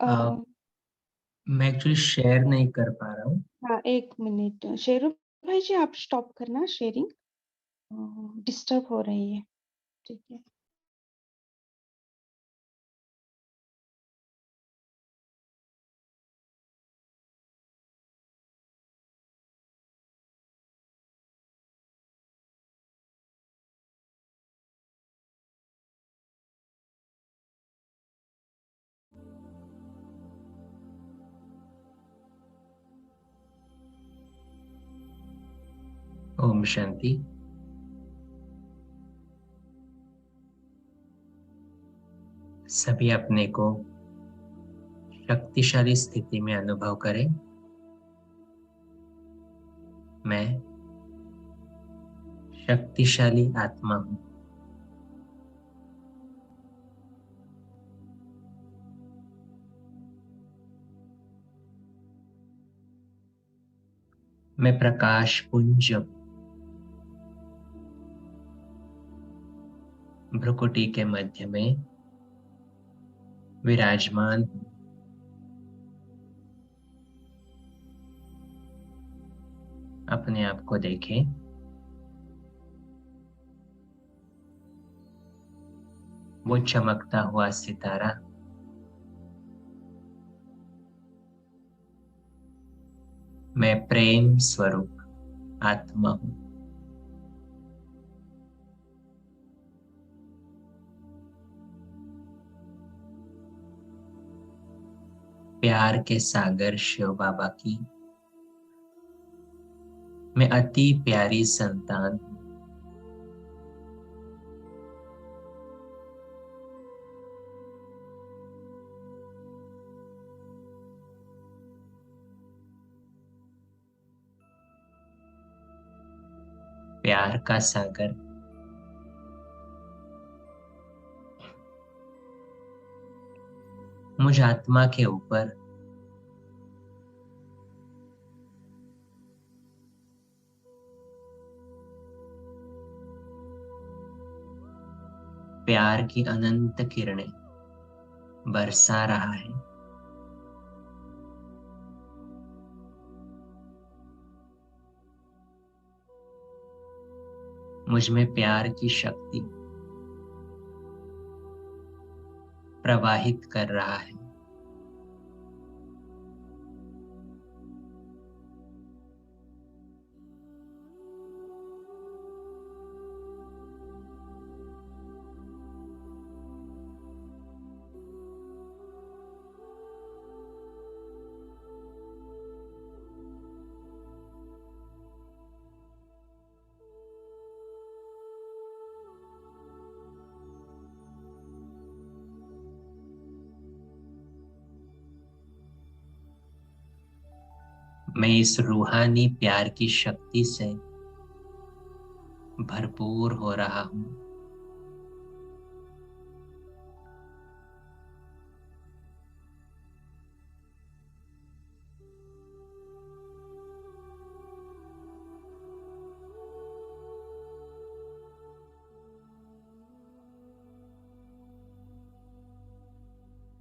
अ, अ, मैं actually share नहीं कर पा रहा हूँ। हाँ, 1 मिनट शेरू भाई जी आप स्टॉप करना शेयरिंग डिस्टर्ब हो रही है। ठीक है। ओम शांति। सभी अपने को शक्तिशाली स्थिति में अनुभव करें। मैं शक्तिशाली आत्मा हूँ। मैं प्रकाश पुंज हूँ। भ्रुकुटी के मध्य में विराजमान हूँ। अपने आप को देखें। वो चमकता हुआ सितारा। मैं प्रेम स्वरूप आत्मा हूँ। प्यार के सागर शिव बाबा की मैं अति प्यारी संतान हूँ। प्यार का सागर मुझ आत्मा के ऊपर प्यार की अनंत किरणें बरसा रहा है। मुझ में प्यार की शक्ति प्रवाहित कर रहा है। मैं इस रूहानी प्यार की शक्ति से भरपूर हो रहा हूं।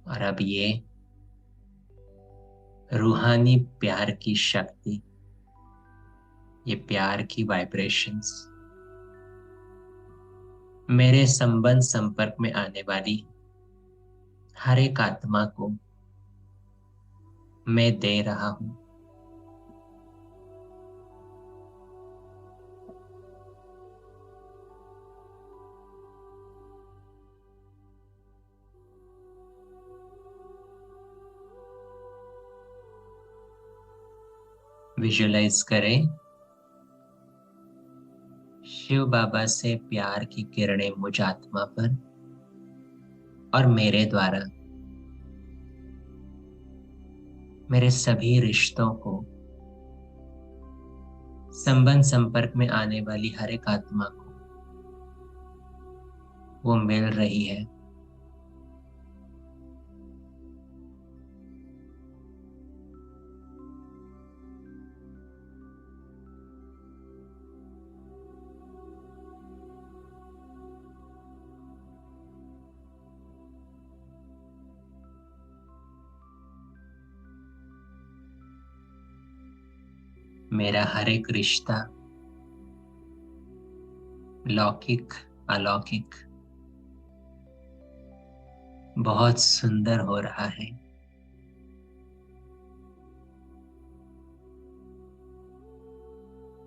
और अब ये रूहानी प्यार की शक्ति, ये प्यार की वाइब्रेशंस मेरे संबंध संपर्क में आने वाली हर एक आत्मा को मैं दे रहा हूं। विजुलाइज करें शिव बाबा से प्यार की किरणें मुझ आत्मा पर और मेरे द्वारा मेरे सभी रिश्तों को, संबंध संपर्क में आने वाली हर एक आत्मा को वो मिल रही है। मेरा हर एक रिश्ता लौकिक अलौकिक बहुत सुंदर हो रहा है।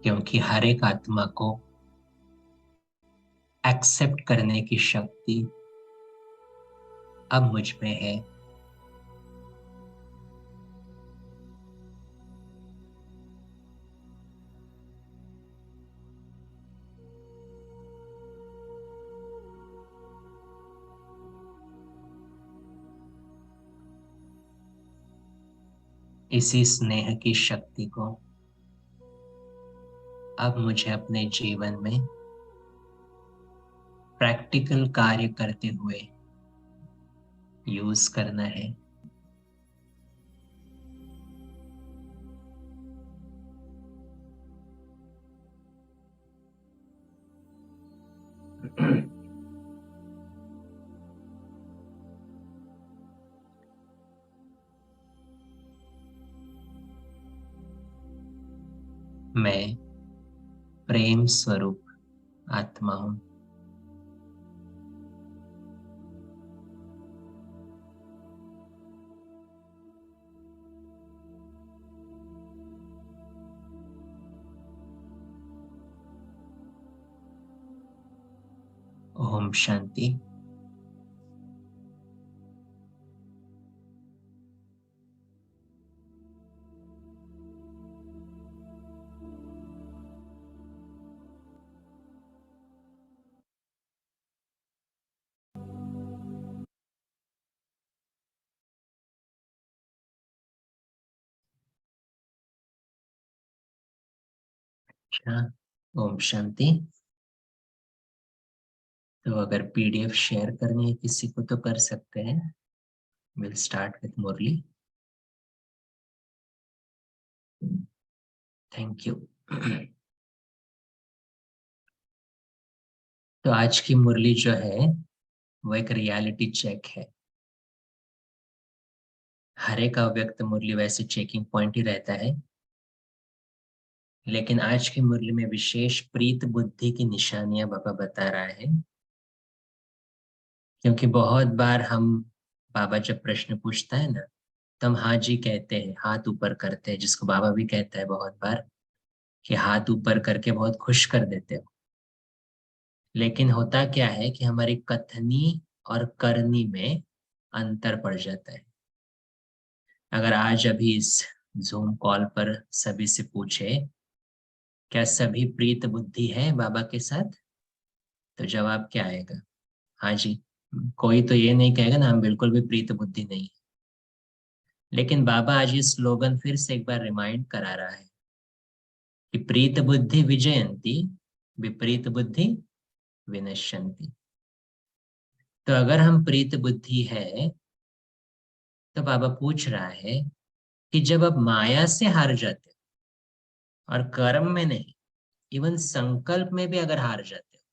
क्योंकि हर एक आत्मा को एक्सेप्ट करने की शक्ति अब मुझ में है। इसी स्नेह की शक्ति को अब मुझे अपने जीवन में प्रैक्टिकल कार्य करते हुए यूज करना है। मैं प्रेम स्वरूप आत्मा हूं। ओम शांति। अच्छा, ओम शांति। तो अगर पीडीएफ शेयर करनी है किसी को तो कर सकते हैं। Will start with Murali. Thank you. तो आज की मुरली जो है वो एक रियलिटी चेक है। हर एक अव्यक्त मुरली वैसे चेकिंग पॉइंट ही रहता है, लेकिन आज की मुरली में विशेष प्रीत बुद्धि की निशानियां बाबा बता रहा है। क्योंकि बहुत बार हम, बाबा जब प्रश्न पूछता है ना, तो हम हाँ जी कहते हैं, हाथ ऊपर करते हैं, जिसको बाबा भी कहता है बहुत बार कि हाथ ऊपर करके बहुत खुश कर देते हो। लेकिन होता क्या है कि हमारी कथनी और करनी में अंतर पड़ जाता है। अगर आज अभी इस जूम कॉल पर सभी से पूछे क्या सभी प्रीत बुद्धि है बाबा के साथ, तो जवाब क्या आएगा? हाँ जी। कोई तो ये नहीं कहेगा ना हम बिल्कुल भी प्रीत बुद्धि नहीं है। लेकिन बाबा आज ये स्लोगन फिर से एक बार रिमाइंड करा रहा है कि प्रीत बुद्धि विजयंती, विपरीत बुद्धि विनश्यंती। तो अगर हम प्रीत बुद्धि है तो बाबा पूछ रहा है कि जब आप माया से हार जाते हो और कर्म में नहीं, इवन संकल्प में भी अगर हार जाते हो,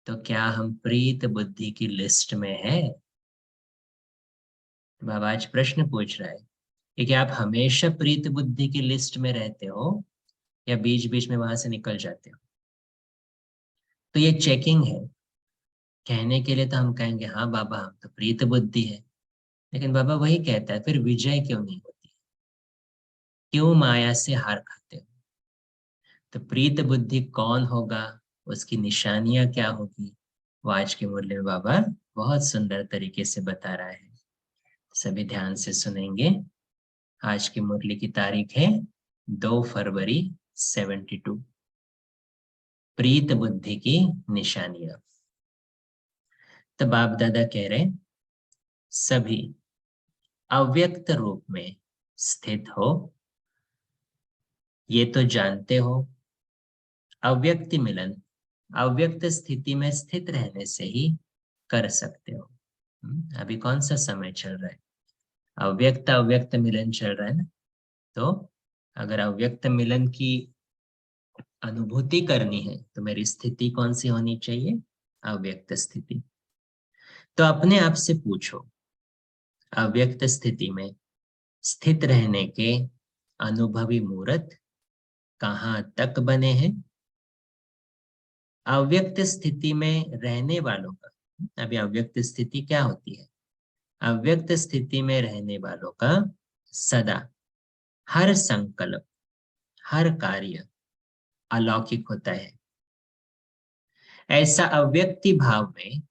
तो क्या हम प्रीत बुद्धि की लिस्ट में है? बाबा आज प्रश्न पूछ रहा है कि क्या आप हमेशा प्रीत बुद्धि की लिस्ट में रहते हो या बीच बीच में वहां से निकल जाते हो? तो ये चेकिंग है। कहने के लिए तो हम कहेंगे हाँ बाबा हम तो प्रीत बुद्धि है, लेकिन बाबा वही कहता है फिर विजय क्यों नहीं होती? क्यों माया से हार खाते हो? तो प्रीत बुद्धि कौन होगा, उसकी निशानियां क्या होगी, वो आज के मुरली में बाबा बहुत सुंदर तरीके से बता रहा है। सभी ध्यान से सुनेंगे। आज की मुरली की तारीख है 2 फरवरी 72। प्रीत बुद्धि की निशानियां। तो बाप दादा कह रहे सभी अव्यक्त रूप में स्थित हो, ये तो जानते हो। अव्यक्ति मिलन अव्यक्त स्थिति में स्थित रहने से ही कर सकते हो। अभी कौन सा समय चल रहा है? अव्यक्त अव्यक्त मिलन चल रहा है ना। तो अगर अव्यक्त मिलन की अनुभूति करनी है तो मेरी स्थिति कौन सी होनी चाहिए? अव्यक्त स्थिति। तो अपने आप से पूछो, अव्यक्त स्थिति में स्थित रहने के अनुभवी मूर्त कहाँ तक बने हैं? अव्यक्त स्थिति में रहने वालों का, अभी अव्यक्त स्थिति क्या होती है? अव्यक्त स्थिति में रहने वालों का सदा हर संकल्प, हर कार्य अलौकिक होता है। ऐसा अव्यक्ति भाव में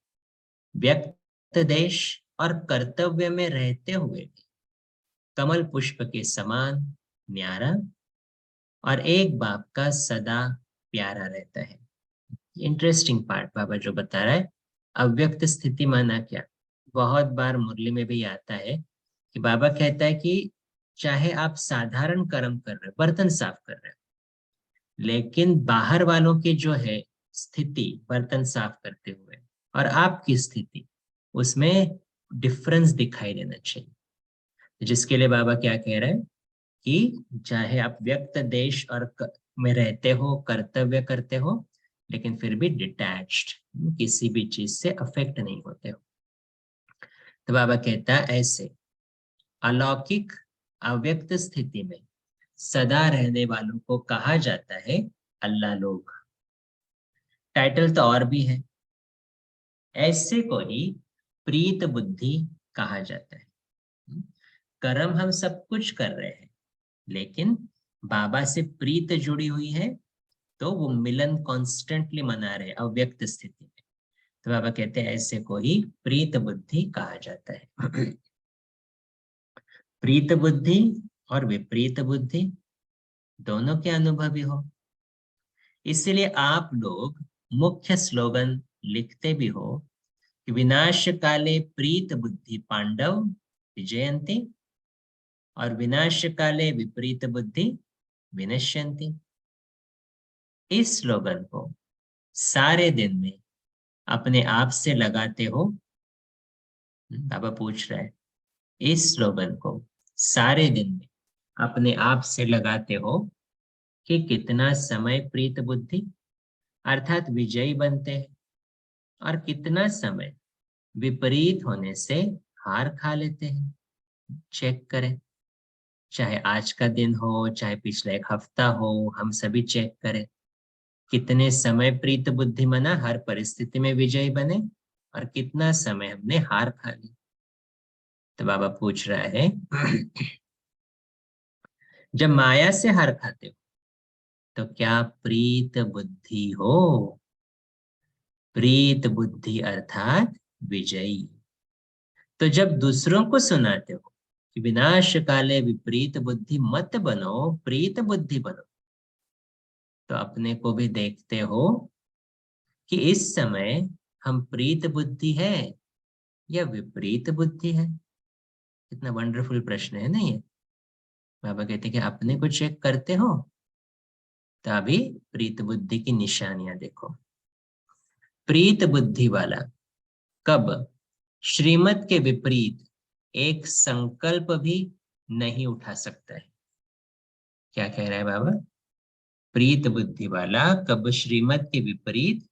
व्यक्त देश और कर्तव्य में रहते हुए भी कमल पुष्प के समान न्यारा और एक बाप का सदा प्यारा रहता है। इंटरेस्टिंग पार्ट बाबा जो बता रहा है, अव्यक्त स्थिति माना क्या? बहुत बार मुरली में भी आता है कि बाबा कहता है कि चाहे आप साधारण कर्म कर रहे हो, बर्तन साफ कर रहे हो, लेकिन बाहर वालों की जो है स्थिति बर्तन साफ करते हुए और आपकी स्थिति, उसमें डिफरेंस दिखाई देना चाहिए। जिसके लिए बाबा क्या कह रहे हैं कि चाहे आप व्यक्त देश और में रहते हो, कर्तव्य करते हो, लेकिन फिर भी डिटैच्ड, किसी भी चीज से अफेक्ट नहीं होते हो। तो बाबा कहता है ऐसे अलौकिक अव्यक्त स्थिति में सदा रहने वालों को कहा जाता है अल्लाह लोग। टाइटल तो और भी है, ऐसे को ही प्रीत बुद्धि कहा जाता है। कर्म हम सब कुछ कर रहे हैं, लेकिन बाबा से प्रीत जुड़ी हुई है, तो वो मिलन कॉन्स्टेंटली मना रहे अव्यक्त स्थिति में। तो बाबा कहते हैं ऐसे को ही प्रीत बुद्धि कहा जाता है। प्रीत बुद्धि और विपरीत बुद्धि दोनों के अनुभवी हो, इसलिए आप लोग मुख्य स्लोगन लिखते भी हो कि विनाश काले प्रीत बुद्धि पांडव विजयंती और विनाश काले विपरीत बुद्धि विनश्यंती। इस स्लोगन को सारे दिन में अपने आप से लगाते हो? बाबा पूछ रहा है, इस स्लोगन को सारे दिन में अपने आप से लगाते हो कि कितना समय प्रीत बुद्धि अर्थात विजयी बनते हैं और कितना समय विपरीत होने से हार खा लेते हैं? चेक करें, चाहे आज का दिन हो, चाहे पिछला एक हफ्ता हो, हम सभी चेक करें कितने समय प्रीत बुद्धि मना, हर परिस्थिति में विजयी बने, और कितना समय हमने हार खा ली। तो बाबा पूछ रहा है, जब माया से हार खाते हो तो क्या प्रीत बुद्धि हो? प्रीत बुद्धि अर्थात विजयी। तो जब दूसरों को सुनाते हो कि विनाश काले विपरीत बुद्धि मत बनो, प्रीत बुद्धि बनो, तो अपने को भी देखते हो कि इस समय हम प्रीत बुद्धि है या विपरीत बुद्धि है? कितना वंडरफुल प्रश्न है ना ये। बाबा कहते हैं कि अपने को चेक करते हो, तो अभी प्रीत बुद्धि की निशानियां देखो। प्रीत बुद्धि वाला कब श्रीमत के विपरीत एक संकल्प भी नहीं उठा सकता है। क्या कह रहा है बाबा? प्रीत बुद्धि वाला कब श्रीमत के विपरीत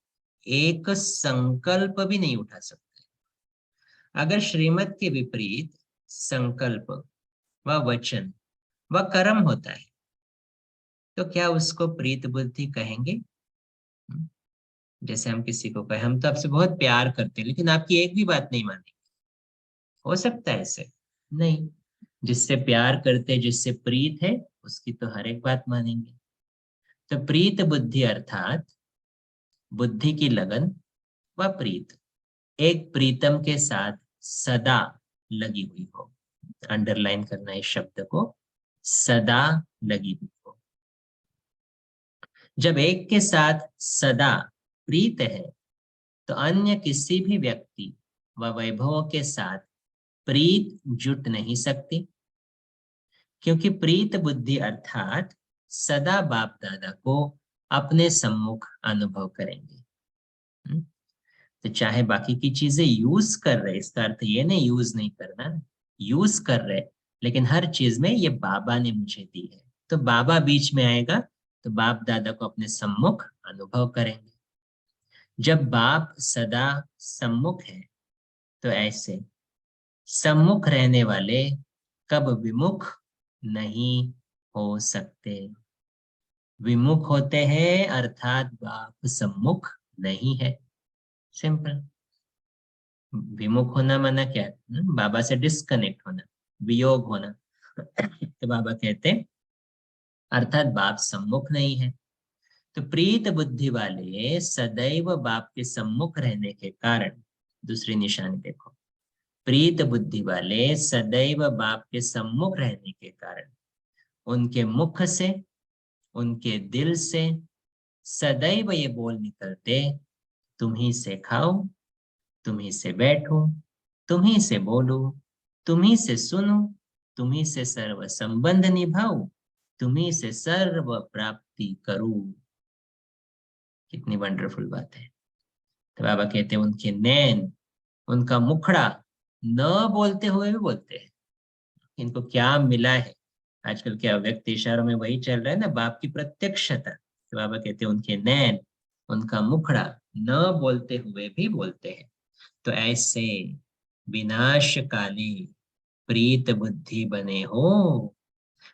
एक संकल्प भी नहीं उठा सकता है। अगर श्रीमत के विपरीत संकल्प व वचन व कर्म होता है, तो क्या उसको प्रीत बुद्धि कहेंगे? जैसे हम किसी को कहें, हम तो आपसे बहुत प्यार करते हैं, लेकिन आपकी एक भी बात नहीं मानेंगे, हो सकता है ऐसे? नहीं। जिससे प्यार करते, जिससे प्रीत है, उसकी तो हर एक बात मानेंगे। तो प्रीत बुद्धि अर्थात बुद्धि की लगन व प्रीत, एक प्रीतम के साथ सदा लगी हुई हो। अंडरलाइन करना इस शब्द को, सदा लगी हुई हो। जब एक के साथ सदा प्रीत है, तो अन्य किसी भी व्यक्ति व वैभवों के साथ प्रीत जुट नहीं सकती, क्योंकि प्रीत बुद्धि अर्थात सदा बाप दादा को अपने सम्मुख अनुभव करेंगे। तो चाहे बाकी की चीजें यूज कर रहे, इसका अर्थ ये नहीं यूज नहीं करना, यूज कर रहे, लेकिन हर चीज में ये बाबा ने मुझे दी है, तो बाबा बीच में आएगा तो बाप दादा को अपने सम्मुख अनुभव करेंगे। जब बाप सदा सम्मुख है, तो ऐसे सम्मुख रहने वाले कब विमुख नहीं हो सकते। विमुख होते हैं अर्थात बाप सम्मुख नहीं है। सिंपल। विमुख होना माना क्या? बाबा से डिस्कनेक्ट होना, वियोग होना। तो बाबा कहते हैं अर्थात बाप सम्मुख नहीं है। तो प्रीत बुद्धि वाले सदैव बाप के सम्मुख रहने के कारण, दूसरी निशानी देखो, प्रीत बुद्धि वाले सदैव बाप के सम्मुख रहने के कारण उनके मुख से, उनके दिल से सदैव ये बोल निकलते, तुम्ही से खाओ, तुम्ही से बैठो, तुम्ही से बोलो, तुम्ही से सुनो, तुम्ही से सर्व संबंध निभाओ, तुम्ही से सर्व प्राप्ति करूं। कितनी वंडरफुल बात है। तो बाबा कहते हैं उनके नैन, उनका मुखड़ा न बोलते हुए भी बोलते हैं। इनको क्या मिला है? आजकल के अव्यक्त इशारों में वही चल रहा है ना, बाप की प्रत्यक्षता। तो बाबा कहते हैं उनके नैन, उनका मुखड़ा न बोलते हुए भी बोलते हैं। तो ऐसे विनाश काले प्रीत बुद्धि बने हो,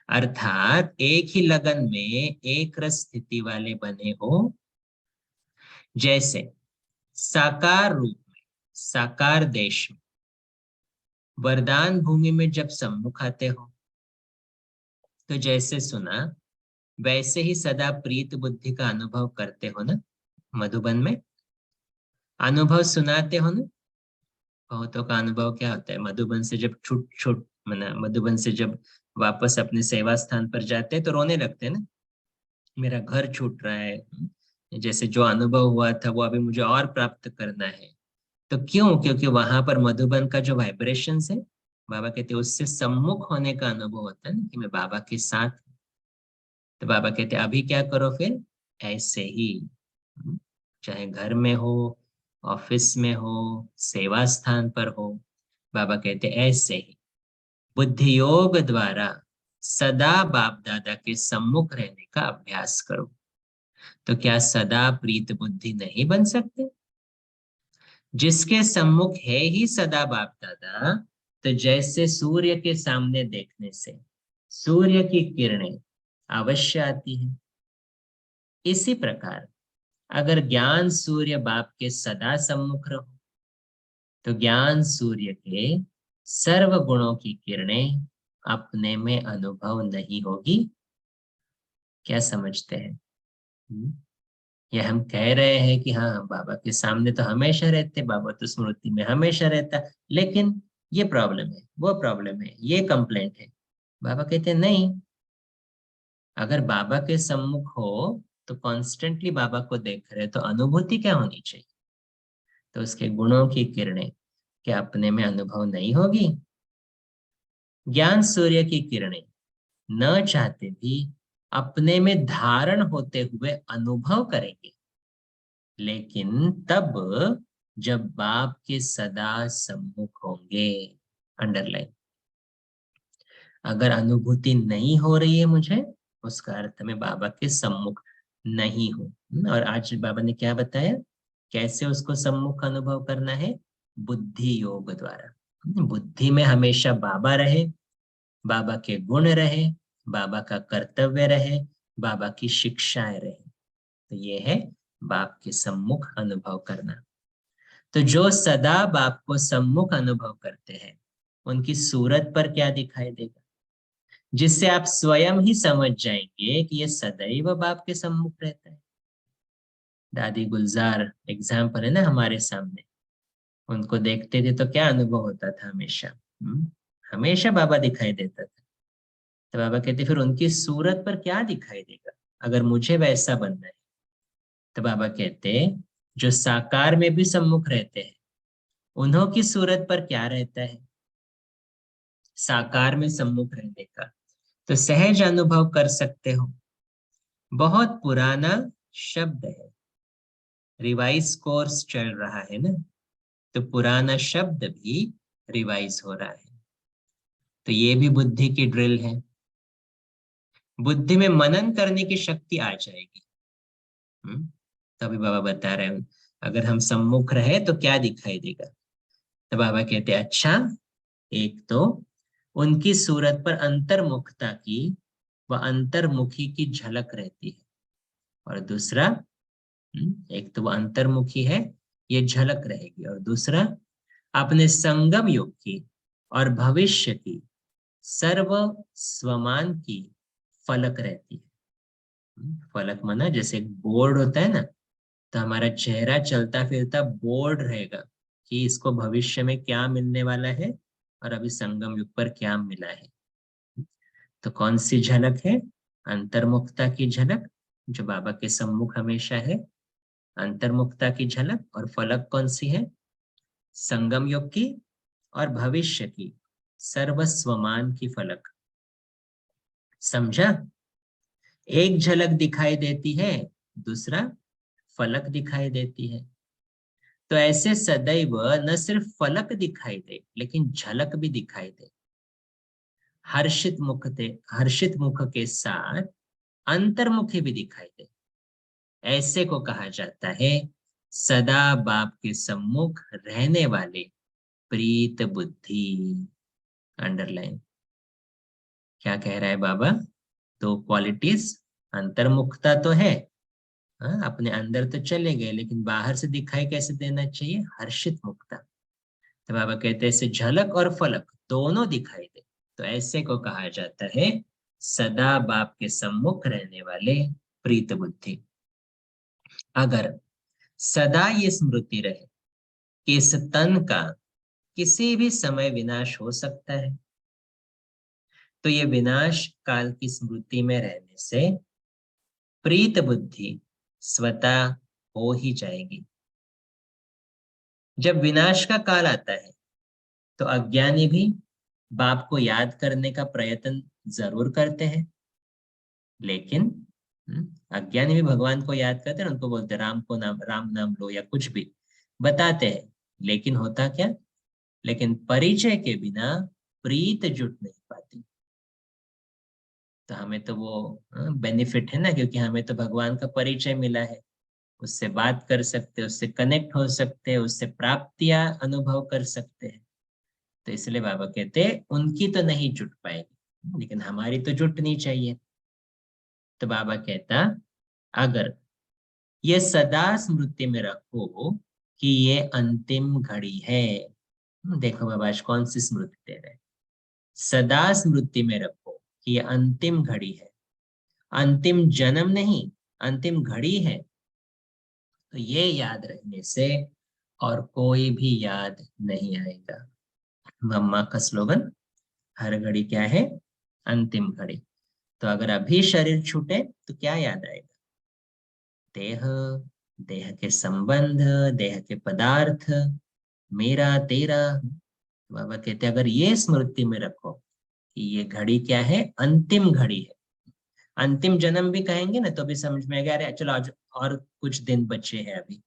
अर्थात एक ही लगन में एक रस स्थिति वाले बने हो। जैसे साकार रूप में, साकार देश में, वरदान भूमि में जब सम्मुख आते हो तो जैसे सुना वैसे ही सदा प्रीत बुद्धि का अनुभव करते हो ना। मधुबन में अनुभव सुनाते हो ना। बहुतों का अनुभव क्या होता है, मधुबन से जब छुट छुट मना मधुबन से जब वापस अपने सेवा स्थान पर जाते हैं तो रोने लगते हैं ना, मेरा घर छूट रहा है। जैसे जो अनुभव हुआ था वो अभी मुझे और प्राप्त करना है। तो क्यों? क्योंकि वहां पर मधुबन का जो वाइब्रेशन है, बाबा कहते हैं उससे सम्मुख होने का अनुभव होता है ना, कि मैं बाबा के साथ हूं। तो बाबा कहते हैं अभी क्या करो फिर, ऐसे ही, चाहे घर में हो, ऑफिस में हो, सेवा स्थान पर हो, बाबा कहते हैं ऐसे ही बुद्धि योग द्वारा सदा बाप दादा के सम्मुख रहने का अभ्यास करो। तो क्या सदा प्रीत बुद्धि नहीं बन सकते? जिसके सम्मुख है ही सदा बाप दादा, तो जैसे सूर्य के सामने देखने से सूर्य की किरणें अवश्य आती हैं, इसी प्रकार अगर ज्ञान सूर्य बाप के सदा सम्मुख रहो तो ज्ञान सूर्य के सर्व गुणों की किरणें अपने में अनुभव नहीं होगी। क्या समझते हैं? ये हम कह रहे हैं कि हाँ हम बाबा के सामने तो हमेशा रहते, बाबा तो स्मृति में हमेशा रहता, लेकिन ये प्रॉब्लम है, वो प्रॉब्लम है, ये कंप्लेंट है। बाबा कहते हैं नहीं, अगर बाबा के सम्मुख हो तो कॉन्स्टेंटली बाबा को देख रहे तो अनुभूति क्या होनी चाहिए? तो उसके गुणों की किरणें क्या अपने में अनुभव नहीं होगी? ज्ञान सूर्य की किरणें न चाहते भी अपने में धारण होते हुए अनुभव करेंगे, लेकिन तब जब बाप के सदा सम्मुख होंगे। अंडरलाइन। अगर अनुभूति नहीं हो रही है मुझे, उसका अर्थ में बाबा के सम्मुख नहीं हूं। और आज बाबा ने क्या बताया, कैसे उसको सम्मुख अनुभव करना है? बुद्धि योग द्वारा। बुद्धि में हमेशा बाबा रहे, बाबा के गुण रहे, बाबा का कर्तव्य रहे, बाबा की शिक्षाएं रहे। तो ये है बाप के सम्मुख अनुभव करना। तो जो सदा बाप को सम्मुख अनुभव करते हैं उनकी सूरत पर क्या दिखाई देगा, जिससे आप स्वयं ही समझ जाएंगे कि ये सदैव बाप के सम्मुख रहता है। दादी गुलजार एग्जाम्पल है ना हमारे सामने, उनको देखते थे तो क्या अनुभव होता था? हमेशा हमेशा बाबा दिखाई देता था। तो बाबा कहते फिर उनकी सूरत पर क्या दिखाई देगा अगर मुझे वैसा बनना है? तो बाबा कहते जो साकार में भी सम्मुख रहते हैं उन्हों की सूरत पर क्या रहता है साकार में सम्मुख रहने का? तो सहज अनुभव कर सकते हो। बहुत पुराना शब्द है, रिवाइज कोर्स चल रहा है ना, तो पुराना शब्द भी रिवाइज हो रहा है। तो ये भी बुद्धि की ड्रिल है। बुद्धि में मनन करने की शक्ति आ जाएगी। तभी बाबा बता रहे हैं अगर हम सम्मुख रहे तो क्या दिखाई देगा? तो बाबा कहते हैं अच्छा, एक तो उनकी सूरत पर अंतर्मुखता की व अंतर्मुखी की झलक रहती है। और दूसरा एक तो वो अंतर्मुखी है, ये झलक रहेगी, और दूसरा अपने संगम युग की और भविष्य की सर्व स्वमान की फलक रहती है। फलक माना जैसे एक बोर्ड होता है ना, तो हमारा चेहरा चलता फिरता बोर्ड रहेगा कि इसको भविष्य में क्या मिलने वाला है और अभी संगम युग पर क्या मिला है। तो कौन सी झलक है? अंतर्मुखता की झलक, जो बाबा के सम्मुख हमेशा है, अंतर्मुखता की झलक। और फलक कौन सी है? संगम युग की और भविष्य की सर्वस्वमान की फलक। समझा? एक झलक दिखाई देती है, दूसरा फलक दिखाई देती है। तो ऐसे सदैव न सिर्फ फलक दिखाई दे, लेकिन झलक भी दिखाई दे। हर्षित मुख के साथ अंतर्मुखी भी दिखाई दे। ऐसे को कहा जाता है सदा बाप के सम्मुख रहने वाले प्रीत बुद्धि। अंडरलाइन। क्या कह रहा है बाबा? तो क्वालिटीज, अंतर्मुखता तो है, हाँ, अपने अंदर तो चले गए, लेकिन बाहर से दिखाई कैसे देना चाहिए? हर्षित मुक्ता। तो बाबा कहते हैं ऐसे झलक और फलक दोनों दिखाई दे, तो ऐसे को कहा जाता है सदा बाप के सम्मुख रहने वाले प्रीत बुद्धि। अगर सदा ये स्मृति रहे कि इस तन का किसी भी समय विनाश हो सकता है, तो ये विनाश काल की स्मृति में रहने से प्रीत बुद्धि स्वतः हो ही जाएगी। जब विनाश का काल आता है तो अज्ञानी भी बाप को याद करने का प्रयत्न जरूर करते हैं, लेकिन अज्ञानी भी भगवान को याद करते हैं, उनको बोलते हैं राम नाम लो या कुछ भी बताते हैं, लेकिन होता क्या? लेकिन परिचय के बिना प्रीत जुट नहीं पाती। तो हमें तो वो बेनिफिट है ना, क्योंकि हमें तो भगवान का परिचय मिला है, उससे बात कर सकते हैं, उससे कनेक्ट हो सकते हैं, उससे प्राप्तियां अनुभव कर सकते हैं। तो इसलिए बाबा कहते हैं उनकी तो नहीं जुट पाएगी, लेकिन हमारी तो जुटनी चाहिए। तो बाबा कहता अगर ये सदा स्मृति में रखो कि ये अंतिम घड़ी है। देखो बाबा आज कौन सी स्मृति दे रहे हैं? सदा स्मृति में रखो कि ये अंतिम घड़ी है, अंतिम जन्म नहीं, अंतिम घड़ी है। तो ये याद रहने से और कोई भी याद नहीं आएगा। मम्मा का स्लोगन, हर घड़ी क्या है? अंतिम घड़ी। तो अगर अभी शरीर छूटे तो क्या याद आएगा? देह, देह के संबंध, देह के पदार्थ, मेरा तेरा। बाबा कहते अगर ये स्मृति में रखो कि ये घड़ी क्या है? अंतिम घड़ी है। अंतिम जन्म भी कहेंगे ना तो भी समझ में आएगा, अरे चलो आज और कुछ दिन बचे हैं अभी,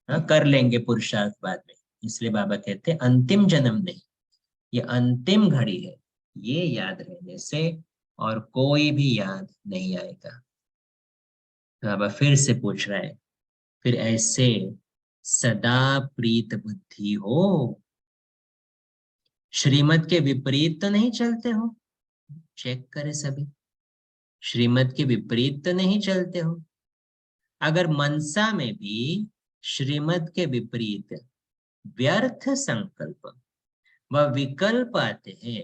हाँ कर लेंगे पुरुषार्थ बाद में। इसलिए बाबा कहते हैं अंतिम जन्म नहीं, ये अंतिम घड़ी है। ये याद रहने से और कोई भी याद नहीं आएगा। तो बाबा फिर से पूछ रहा है, फिर ऐसे सदा प्रीत बुद्धि हो, श्रीमत के विपरीत तो नहीं चलते हो? चेक करें सभी, श्रीमत के विपरीत तो नहीं चलते हो? अगर मनसा में भी श्रीमत के विपरीत व्यर्थ संकल्प व विकल्प आते हैं,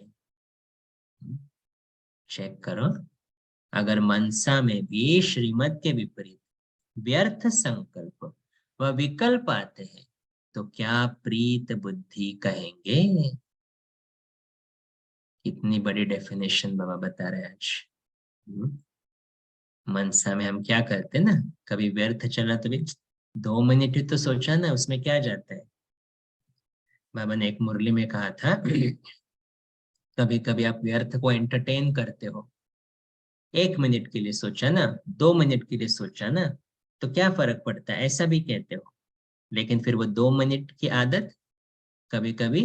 चेक करो, अगर मनसा में भी श्रीमत के विपरीत व्यर्थ संकल्प व विकल्प आते हैं तो क्या प्रीत बुद्धि कहेंगे? कितनी बड़ी डेफिनेशन बाबा बता रहे हैं आज। मनसा में हम क्या करते हैं ना, कभी व्यर्थ चला तो भी 2 मिनट ही तो सोचा ना, उसमें क्या जाता है? बाबा ने एक मुरली में कहा था कभी कभी आप व्यर्थ को एंटरटेन करते हो, 1 मिनट के लिए सोचा ना, 2 मिनट के लिए सोचा ना, तो क्या फर्क पड़ता है? ऐसा भी कहते हो। लेकिन फिर वो 2 मिनट की आदत कभी कभी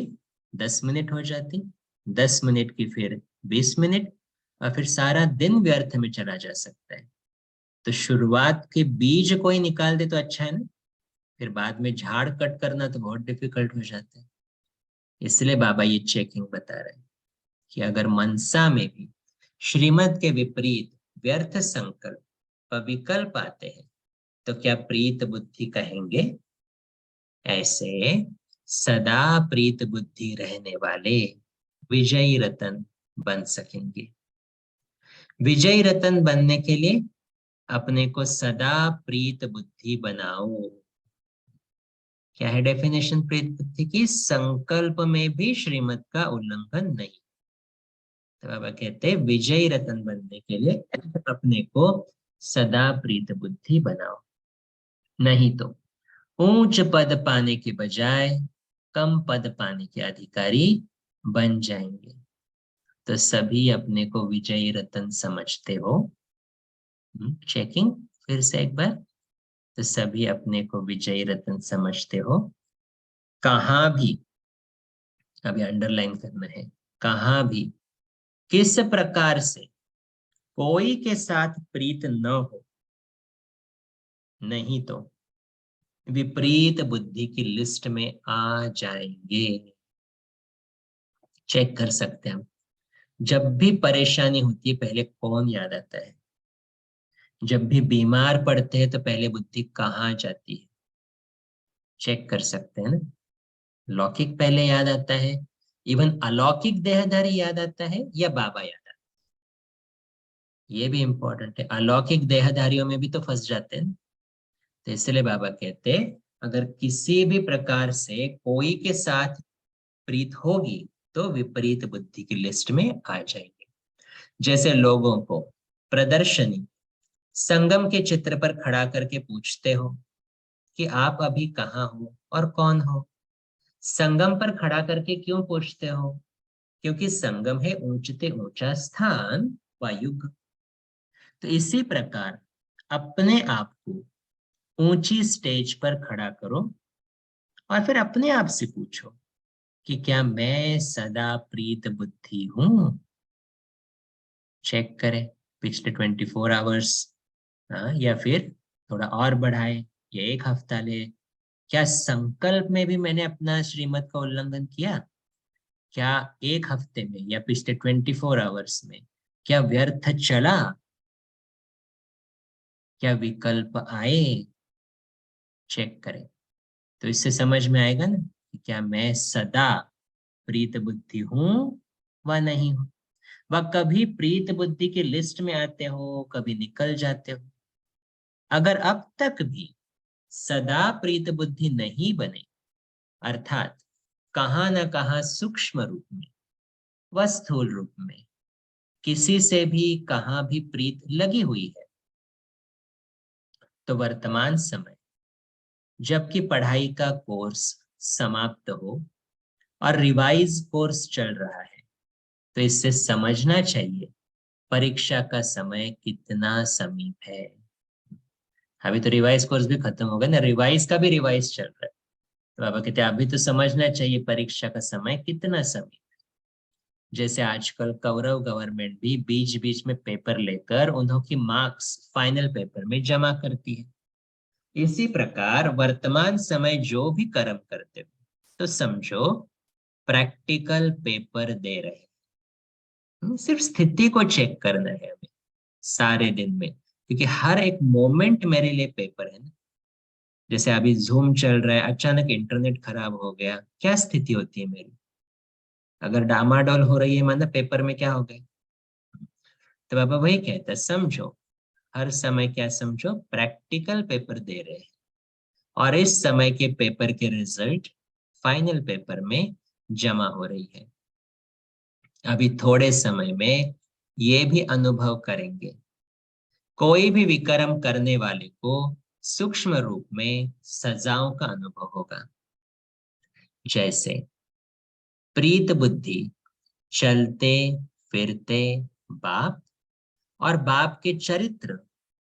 10 मिनट हो जाती, 10 मिनट की फिर 20 मिनट, और फिर सारा दिन व्यर्थ में चला जा सकता है। तो शुरुआत के बीज कोई निकाल दे तो अच्छा है ना, फिर बाद में झाड़ कट करना तो बहुत डिफिकल्ट हो जाता है। इसलिए बाबा ये चेकिंग बता रहे हैं कि अगर मनसा में भी श्रीमत के विपरीत व्यर्थ संकल्प व विकल्प आते हैं तो क्या प्रीत बुद्धि कहेंगे? ऐसे सदा प्रीत बुद्धि रहने वाले विजयी रतन बन सकेंगे। विजयी रतन बनने के लिए अपने को सदा प्रीत बुद्धि बनाओ। क्या है डेफिनेशन प्रीत बुद्धि की? संकल्प में भी श्रीमत का उल्लंघन नहीं। तो बाबा कहते हैं विजयी रतन बनने के लिए अपने को सदा प्रीत बुद्धि बनाओ, नहीं तो ऊंच पद पाने के बजाय कम पद पाने के अधिकारी बन जाएंगे। तो सभी अपने को विजयी रतन समझते हो? चेकिंग फिर से एक बार। तो सभी अपने को विजयी रतन समझते हो? कहां भी, अभी अंडरलाइन करना है, कहां भी किस प्रकार से कोई के साथ प्रीत न हो, नहीं तो विपरीत बुद्धि की लिस्ट में आ जाएंगे। चेक कर सकते हैं हम। जब भी परेशानी होती है पहले कौन याद आता है? जब भी बीमार पड़ते हैं तो पहले बुद्धि कहाँ जाती है? चेक कर सकते हैं ना। लौकिक पहले याद आता है, इवन अलौकिक देहधारी याद आता है, या बाबा याद आता है? ये भी इंपॉर्टेंट है। अलौकिक देहधारियों में भी तो फंस जाते हैं। तो इसलिए बाबा कहते हैं अगर किसी भी प्रकार से कोई के साथ प्रीत होगी तो विपरीत बुद्धि की लिस्ट में आ जाएंगे। जैसे लोगों को प्रदर्शनी संगम के चित्र पर खड़ा करके पूछते हो कि आप अभी कहाँ हो और कौन हो। संगम पर खड़ा करके क्यों पूछते हो? क्योंकि संगम है ऊंचते ऊंचा स्थान व युग। तो इसी प्रकार अपने आप को ऊंची स्टेज पर खड़ा करो और फिर अपने आप से पूछो कि क्या मैं सदा प्रीत बुद्धि हूं? चेक करें पिछले 24 आवर्स, या फिर थोड़ा और बढ़ाए, या एक हफ्ता ले। क्या संकल्प में भी मैंने अपना श्रीमत का उल्लंघन किया? क्या एक हफ्ते में या पिछले 24 आवर्स में क्या व्यर्थ चला? क्या विकल्प आए? चेक करें। तो इससे समझ में आएगा ना कि क्या मैं सदा प्रीत बुद्धि हूं व नहीं हूं। वह कभी प्रीत बुद्धि की लिस्ट में आते हो, कभी निकल जाते हो। अगर अब तक भी सदा प्रीत बुद्धि नहीं बने, अर्थात कहां न कहां सूक्ष्म रूप में व स्थूल रूप में किसी से भी कहां भी प्रीत लगी हुई है, तो वर्तमान समय जबकि पढ़ाई का कोर्स समाप्त हो और रिवाइज कोर्स चल रहा है, तो इससे समझना चाहिए परीक्षा का समय कितना समीप है। अभी तो रिवाइज कोर्स भी खत्म हो गया ना, रिवाइज का भी रिवाइज चल रहा है। तो बाबा कहते हैं अभी तो समझना चाहिए परीक्षा का समय कितना समीप है। जैसे आजकल कौरव गवर्नमेंट भी बीच बीच में पेपर लेकर उन्हों की मार्क्स फाइनल पेपर में जमा करती है। इसी प्रकार वर्तमान समय जो भी कर्म करते हो तो समझो प्रैक्टिकल पेपर दे रहे हैं। सिर्फ स्थिति को चेक करना है हमें सारे दिन में, क्योंकि हर एक मोमेंट मेरे लिए पेपर है ना। जैसे अभी जूम चल रहा है, अचानक इंटरनेट खराब हो गया, क्या स्थिति होती है मेरी? अगर डामाडोल हो रही है माना पेपर में क्या हो गया। तो बाबा वही कहता है समझो हर समय, क्या समझो प्रैक्टिकल पेपर दे रहे हैं और इस समय के पेपर के रिजल्ट फाइनल पेपर में जमा हो रही है। अभी थोड़े समय में ये भी अनुभव करेंगे, कोई भी विक्रम करने वाले को सूक्ष्म रूप में सजाओं का अनुभव होगा। जैसे प्रीत बुद्धि चलते फिरते बाप और बाप के चरित्र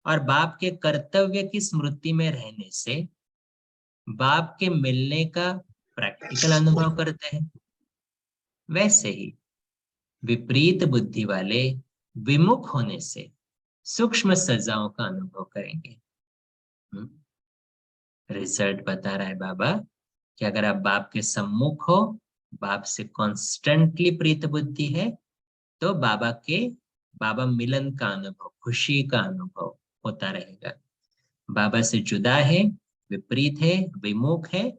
और बाप के कर्तव्य की स्मृति में रहने से बाप के मिलने का प्रैक्टिकल अनुभव करते हैं, वैसे ही विपरीत बुद्धि वाले विमुख होने से सूक्ष्म सजाओं का अनुभव करेंगे। रिजल्ट बता रहा है बाबा कि अगर आप बाप के सम्मुख हो, बाप से कॉन्स्टेंटली प्रीत बुद्धि है, तो बाबा मिलन का अनुभव, खुशी का अनुभव होता रहेगा। बाबा से जुदा है, विपरीत है, विमुख है,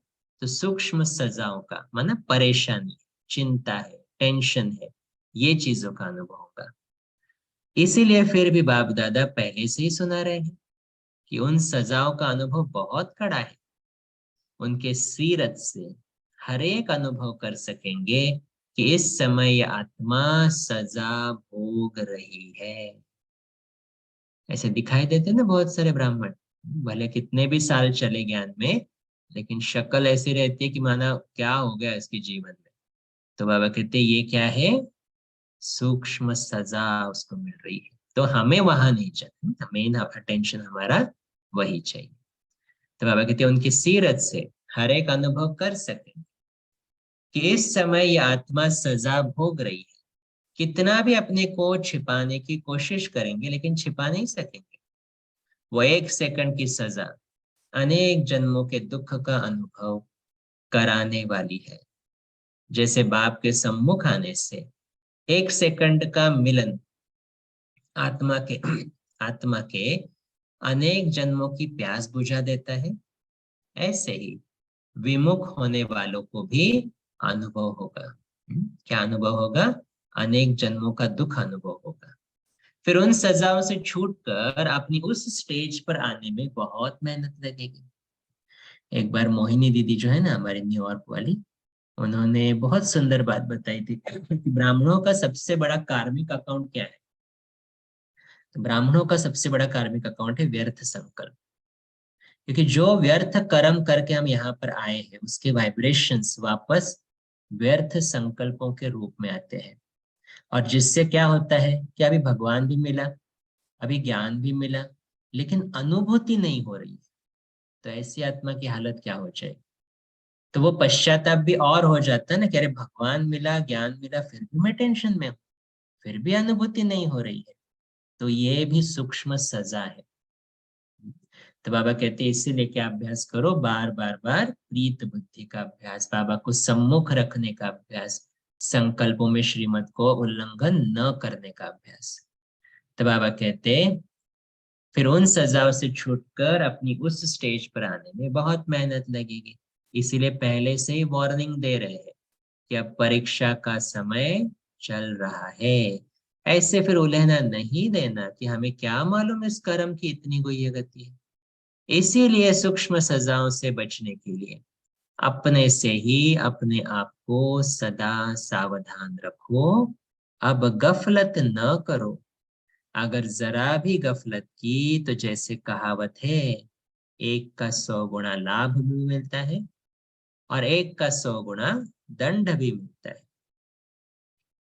तो सूक्ष्म सजाओं का माना परेशानी, चिंता है, टेंशन है, ये चीजों का अनुभव होगा। इसीलिए फिर भी बाप दादा पहले से ही सुना रहे हैं कि उन सजाओं का अनुभव बहुत कड़ा है। उनके सीरत से हर एक अनुभव कर सकेंगे कि इस समय ये आत्मा सजा भोग रही है। ऐसे दिखाई देते ना बहुत सारे ब्राह्मण, भले कितने भी साल चले ज्ञान में, लेकिन शक्ल ऐसी रहती है कि माना क्या हो गया इसके जीवन में। तो बाबा कहते हैं ये क्या है, सूक्ष्म सजा उसको मिल रही है। तो हमें वहां नहीं चाहिए, मेन अटेंशन हमारा वही चाहिए। तो बाबा कहते हैं उनकी सीरत से हर एक अनुभव कर सके कि इस समय ये आत्मा सजा भोग रही है। कितना भी अपने को छिपाने की कोशिश करेंगे लेकिन छिपा नहीं सकेंगे। वो 1 सेकंड की सजा अनेक जन्मों के दुख का अनुभव कराने वाली है। जैसे बाप के सम्मुख आने से 1 सेकंड का मिलन आत्मा के आत्मा के अनेक जन्मों की प्यास बुझा देता है, ऐसे ही विमुख होने वालों को भी अनुभव होगा। क्या अनुभव होगा? अनेक जन्मों का दुख अनुभव होगा। फिर उन सजाओं से छूटकर अपनी उस स्टेज पर आने में बहुत मेहनत लगेगी। एक बार मोहिनी दीदी जो है ना हमारी न्यूयॉर्क वाली, उन्होंने बहुत सुंदर बात बताई थी कि ब्राह्मणों का सबसे बड़ा कार्मिक अकाउंट क्या है। तो ब्राह्मणों का सबसे बड़ा कार्मिक अकाउंट है व्यर्थ संकल्प। क्योंकि जो व्यर्थ कर्म करके हम यहाँ पर आए हैं उसके वाइब्रेशंस वापस व्यर्थ संकल्पों के रूप में आते हैं। और जिससे क्या होता है कि अभी भगवान भी मिला, अभी ज्ञान भी मिला, लेकिन अनुभूति नहीं हो रही। तो ऐसी आत्मा की हालत क्या हो जाए? तो वो पश्चाताप भी और हो जाता है ना कि अरे भगवान मिला, ज्ञान मिला, फिर भी मैं टेंशन में हूँ, फिर भी अनुभूति नहीं हो रही है। तो ये भी सूक्ष्म सजा है। तो बाबा कहते हैं इसीलिए क्या अभ्यास करो, बार बार बार प्रीत बुद्धि का अभ्यास, बाबा को सम्मुख रखने का अभ्यास, संकल्पों में श्रीमत को उल्लंघन न करने का अभ्यास। तो बाबा कहते फिर उन सजाओं से छूटकर अपनी उस स्टेज पर आने में बहुत मेहनत लगेगी। इसीलिए पहले से ही वार्निंग दे रहे हैं कि अब परीक्षा का समय चल रहा है। ऐसे फिर उलझना नहीं देना कि हमें क्या मालूम इस कर्म की इतनी गुह्य गति है। इसीलिए सूक्ष्म सजाओं से बचने के लिए अपने से ही अपने आप को सदा सावधान रखो। अब गफलत न करो। अगर जरा भी गफलत की तो जैसे कहावत है, 1 का 100 गुना लाभ भी मिलता है और 1 का 100 गुना दंड भी मिलता है।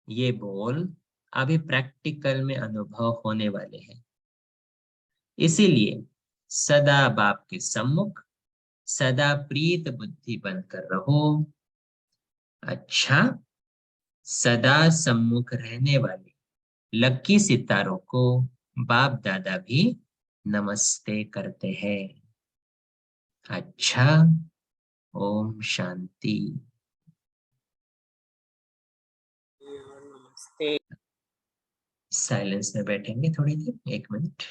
ये बोल अभी प्रैक्टिकल में अनुभव होने वाले हैं। इसीलिए सदा बाप के सम्मुख सदा प्रीत बुद्धि बनकर रहो। अच्छा, सदा सम्मुख रहने वाले लक्की सितारों को बाप दादा भी नमस्ते करते हैं। अच्छा, ओम शांति। नमस्ते। साइलेंस में बैठेंगे थोड़ी देर, 1 मिनट।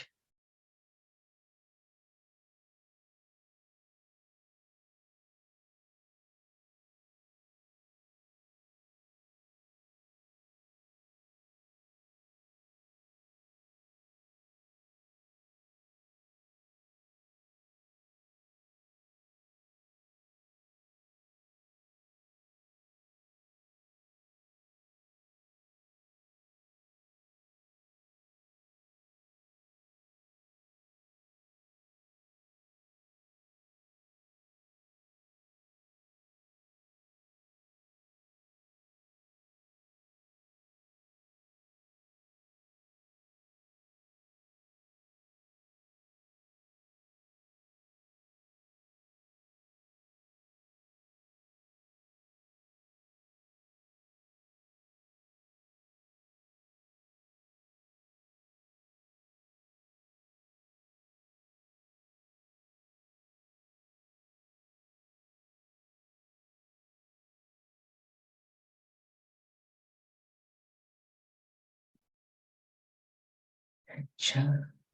अच्छा,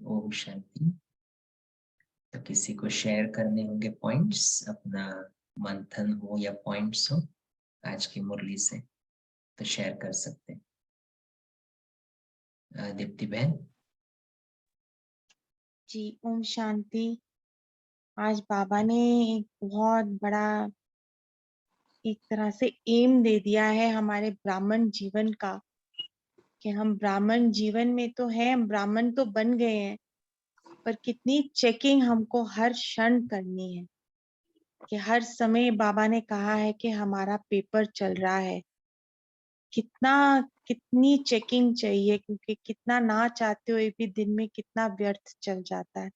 ओम शांति। तो किसी को शेयर करने होंगे पॉइंट्स, अपना मंथन हो या पॉइंट्स हो आज की मुरली से, तो शेयर कर सकते हैं। दीप्ति बहन। जी, ओम शांति। आज बाबा ने एक बहुत बड़ा एक तरह से एम दे दिया है हमारे ब्राह्मण जीवन का, कि हम ब्राह्मण जीवन में तो हैं, हम ब्राह्मण तो बन गए हैं, पर कितनी चेकिंग हमको हर क्षण करनी है। कि हर समय बाबा ने कहा है कि हमारा पेपर चल रहा है, कितनी चेकिंग चाहिए, क्योंकि कितना ना चाहते हुए भी दिन में कितना व्यर्थ चल जाता है,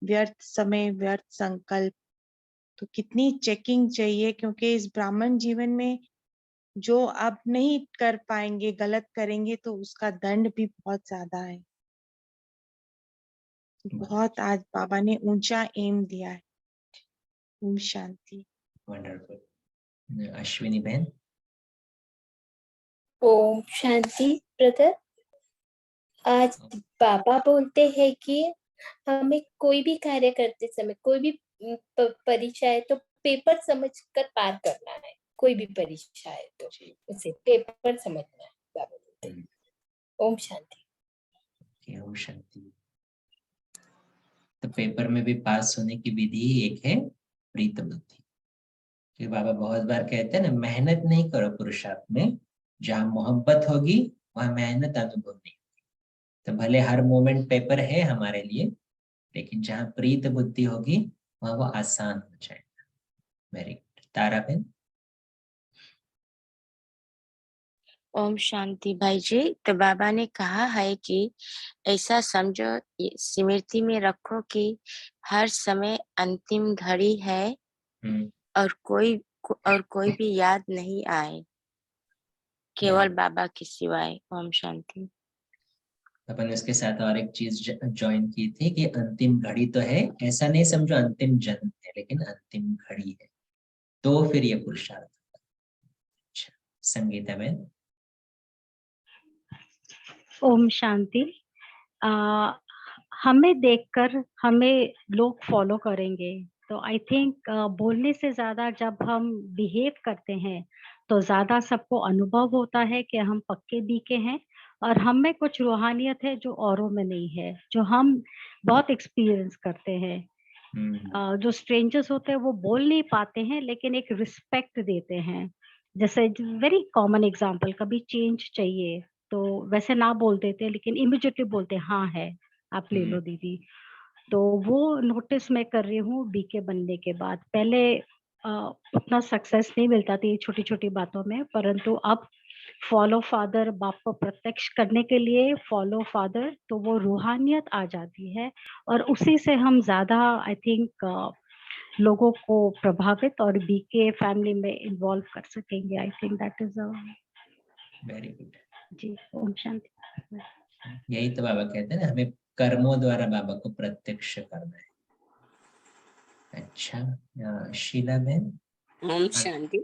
व्यर्थ समय, व्यर्थ संकल्प। तो कितनी चेकिंग चाहिए, क्योंकि इस ब्राह्मण जीवन में जो अब नहीं कर पाएंगे, गलत करेंगे, तो उसका दंड भी बहुत ज्यादा है। बहुत आज बाबा ने ऊंचा एम दिया है। ओम शांति। वंडरफुल। अश्विनी बहन। ओम शांति ब्रदर। आज बाबा बोलते हैं कि हमें कोई भी कार्य करते समय, कोई भी परीक्षा है तो पेपर समझकर पार करना है। कोई भी परीक्षा है तो उसे पेपर समझना है, बाबा बोलते हैं। ओम शांति। ओम शांति। तो पेपर में भी पास होने की विधि एक है प्रीत बुद्धि। कि बाबा बहुत बार कहते हैं ना, मेहनत नहीं करो पुरुषार्थ में, जहाँ मोहब्बत होगी वहां मेहनत अनुभव नहीं होगी। तो भले हर मोमेंट पेपर है हमारे लिए, लेकिन जहाँ प्रीत बुद्धि होगी वहां वो आसान हो जाएगा। Very good. तारा बहन। ओम शांति भाई जी। तो बाबा ने कहा है कि ऐसा समझो, स्मृति में रखो कि हर समय अंतिम घड़ी है और कोई भी याद नहीं आए, केवल बाबा के सिवाय। ओम शांति। अपन उसके साथ और एक चीज ज्वाइन की थी कि अंतिम घड़ी तो है, ऐसा नहीं समझो अंतिम जन्म है, लेकिन अंतिम घड़ी है, तो फिर ये पुरुषार्थ। अच्छा, संगीता बहन। ओम शांति। हमें देखकर हमें लोग फॉलो करेंगे, तो आई थिंक बोलने से ज्यादा जब हम बिहेव करते हैं तो ज्यादा सबको अनुभव होता है कि हम पक्के बीके हैं, और हम में कुछ रूहानियत है जो औरों में नहीं है, जो हम बहुत एक्सपीरियंस करते हैं। जो स्ट्रेंजर्स होते हैं वो बोल नहीं पाते हैं, लेकिन एक रिस्पेक्ट देते हैं। जैसे वेरी कॉमन एग्जांपल, कभी चेंज चाहिए तो वैसे ना बोल देते, लेकिन इमिडिएटली बोलते हाँ है, आप ले लो दीदी। तो वो नोटिस मैं कर रही हूँ बीके बनने के बाद। पहले उतना सक्सेस नहीं मिलता थी छोटी छोटी बातों में, परंतु अब फॉलो फादर, बाप को प्रत्यक्ष करने के लिए फॉलो फादर, तो वो रूहानियत आ जाती है, और उसी से हम ज्यादा आई थिंक लोगों को प्रभावित और बीके फैमिली में इन्वॉल्व कर सकेंगे। I think that is very good जी। ओम शांति। यही तो बाबा कहते हैं ना, हमें कर्मों द्वारा बाबा को प्रत्यक्ष करना है। अच्छा, शीला बहन। ओम शांति।